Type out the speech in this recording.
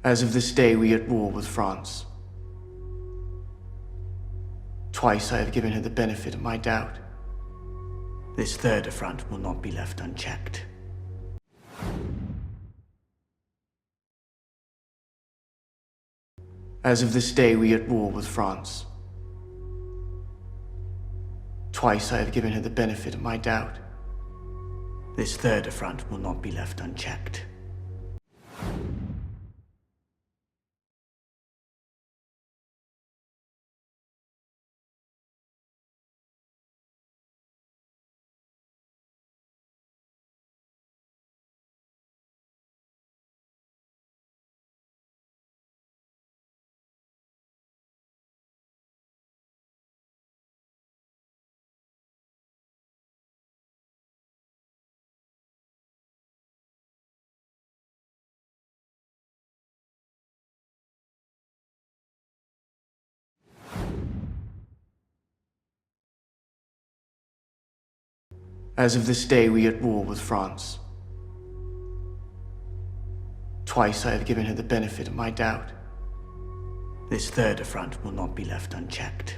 As of this day, we are at war with France. Twice I have given her the benefit of my doubt. This third affront will not be left unchecked. As of this day, we are at war with France. Twice I have given her the benefit of my doubt. This third affront will not be left unchecked. As of this day, we are at war with France. Twice I have given her the benefit of my doubt. This third affront will not be left unchecked.